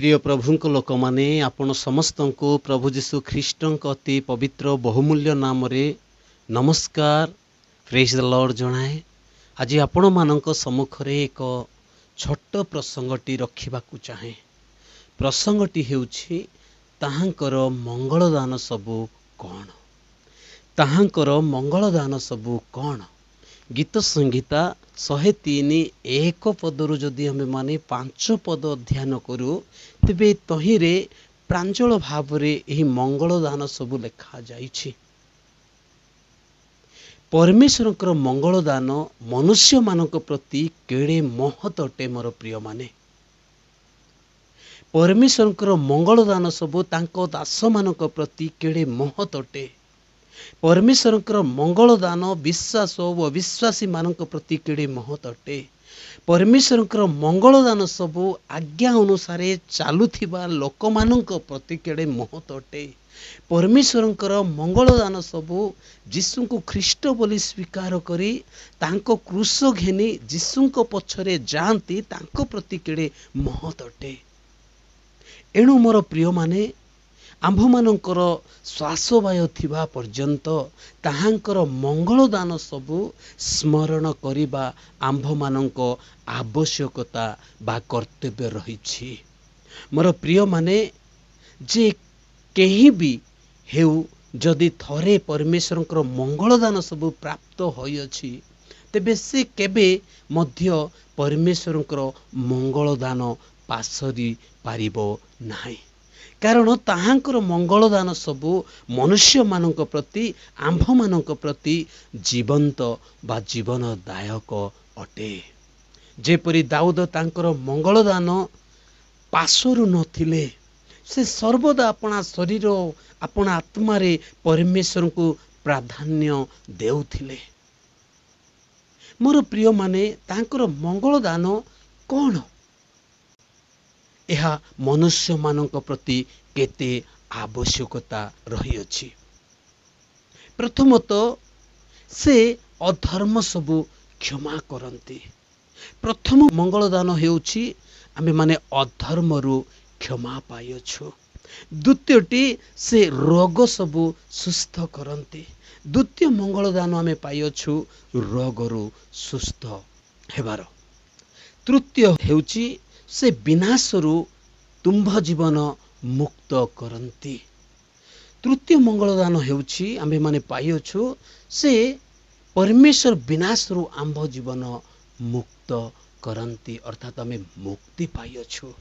प्रिय प्रभुंक लोक माने आपण समस्त को प्रभु जीशु ख्रीष्ट अति पवित्र बहुमूल्य नाम रे नमस्कार प्रेज द लॉर्ड जनाए। आज आपण मानक सम्मुख रे एक छोट प्रसंगटी रखिबाकू चाहे। प्रसंगटी हेउछि ताहांकर मंगलदान सबु कौन, ताहांकर मंगलदान सबु कौन। गीत संहिता 103:1 पदरु जदि आमे माने 5 पद अध्ययन करू तेबे तहिरे प्रांजल भाव रे एही मंगलदान सबु लेखा जाइछि। परमेश्वरकर मंगलदान मनुष्य मानक प्रति केड़े महत अटे मोर प्रिय माने। परमेश्वरकर मंगलदान सबु तांको दास मानक प्रति केड़े महत अटे। परमेश्वरकर मंगलदान विश्वास और अविश्वासी मानक प्रति केड़े महत अटे। परमेश्वरकर मंगलदान सबु आज्ञा अनुसार चालुथिबा लोक मानक प्रति केड़े महत अटे। परमेश्वरकर मंगलदान सबु जीशुको ख्रीष्ट बोली स्वीकार करी तांको क्रूस घेनी जीशुको पछरे जांती तांको प्रति केड़े महत अटे। एणु मोर प्रिय माने आंभ मानकर श्वासवायु थिबा पर्यंत ताहांकर मंगलदान सबु स्मरण करिबा आंभ मानक आवश्यकता बा कर्तव्य रहिछि। मोर प्रिय माने जे केही भी हेउ जदि थरे परमेश्वरकर मंगलदान सबु प्राप्त होइछि तेबे से केबे मध्य परमेश्वरकर मंगलदान पासरी पारिबो नाही। कारण ताहांकर मंगलदान सबु मनुष्य मानक प्रति आंभ मानक प्रति जीवंत बा जीवनदायक अटे। जेपरि दाऊद तांकर मंगलदान पासरु नथिले, से सर्वदा अपना शरीर अपना आत्मा रे परमेश्वर को प्राधान्य देउथिले। मोर प्रिय माने तांकर मंगलदान कौन, यह मनुष्य मानक प्रति केते आवश्यकता रही अछि। प्रथमतः से अधर्म सबु क्षमा करंती। प्रथम मंगलदान हेउछि आमे माने अधर्मरु क्षमा पाइछु। द्वितीयटी से रोग सबु सुस्थ करंती। द्वितीय मंगलदान आमे पाइछु रोगरु सुस्थ हेबार। तृतीय हेउछि से विनाशरु तुम्भ जीवन मुक्त करंती। तृतीय मंगलदान हेउछि आमे माने पाइछु से परमेश्वर विनाशरु आंभ जीवन मुक्त करंती, अर्थात आमे मुक्ति पाइछु।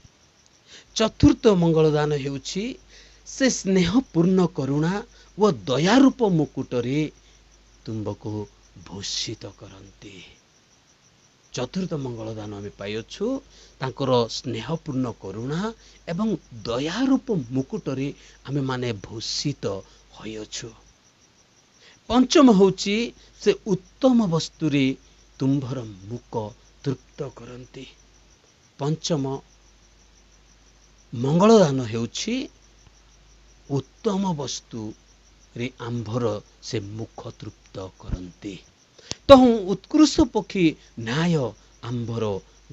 चतुर्थ मंगलदान हेउछि से स्नेहपूर्ण करुणा व दयारूप मुकुटरे तुंबको भूषित करंती। चतुर्थ मंगलदान आमे पाइछु तांकर स्नेहपूर्ण करुणा एवं दयारूप मुकुटरे आमे माने भूषित होइछु। पंचम होउछि से उत्तम वस्तुरे तुम्भर मुख तृप्त करंती। पंचम मंगलदान हेउछि उत्तम वस्तु रे आंभर से मुख तृप्त करंती। तहु उत्कृष्ट पक्षी न्याय आंभर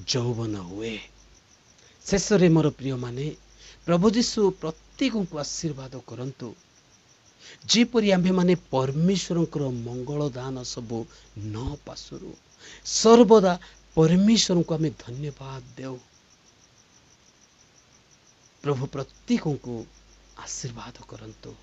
जौवन हुए। शेष रे मोर प्रिय माने प्रभु जीशु प्रत्येक को आशीर्वाद करंतु। जेपरि आम्भे माने परमेश्वरकर मंगलदान सबु न पासुरु सर्वदा परमेश्वर को आमे धन्यवाद देउ। प्रभु प्रत्येक को आशीर्वाद करंतु।